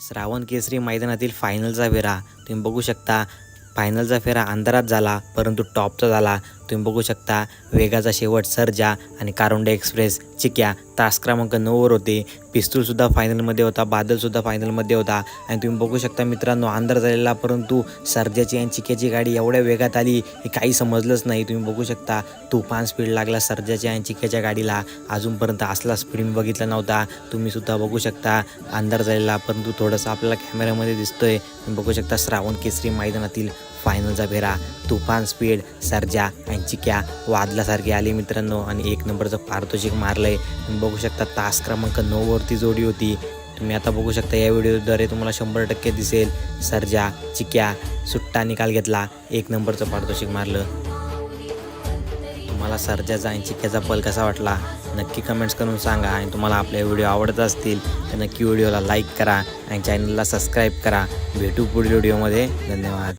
श्रावण केसरी मैदानातील फायनलचा फेरा तुम्ही बघू शकता। फायनलचा फेरा अंधारात झाला, परंतु टॉपचा झाला। तुम्ही बघू शकता वेगाचा शेवट सर्जा आणि कारोंडे एक्सप्रेस चिक्या तास क्रमांक 9 होते। पिस्तूलसुद्धा फायनलमध्ये होता, बादलसुद्धा फायनलमध्ये होता। आणि तुम्ही बघू शकता मित्रांनो, अंधार झालेला परंतु सर्जाची आणि चिक्याची गाडी एवढ्या वेगात आली हे काही समजलंच नाही। तुम्ही बघू शकता तुफान स्पीड लागला सर्जाच्या आणि चिक्याच्या गाडीला, अजूनपर्यंत असला स्पीड मी बघितला नव्हता। तुम्ही सुद्धा बघू शकता अंधार झालेला परंतु थोडंसं आपल्याला कॅमेऱ्यामध्ये दिसतोय। तुम्ही बघू शकता श्रावण केसरी मैदानातील फायनलचा फेरा तुफान स्पीड सर्जा आणि चिक्या वादलासारखी आली मित्रांनो, आणि 1 नंबरचं पारितोषिक मारलंय। तुम्ही बघू शकता तास क्रमांक 9 वरती जोडी होती। तुम्ही आता बघू शकता या व्हिडिओद्वारे तुम्हाला 100% दिसेल सर्जा चिक्या सुट्टा निकाल घेतला, 1 नंबरचं पारितोषिक मारलं। तुम्हाला सर्जाचा आणि चिक्याचा पल कसा वाटला नक्की कमेंट्स करून सांगा। आणि तुम्हाला आपले व्हिडिओ आवडत असतील तर नक्की व्हिडिओला लाईक करा आणि चॅनलला सबस्क्राईब करा। भेटू पुढील व्हिडिओमध्ये, धन्यवाद।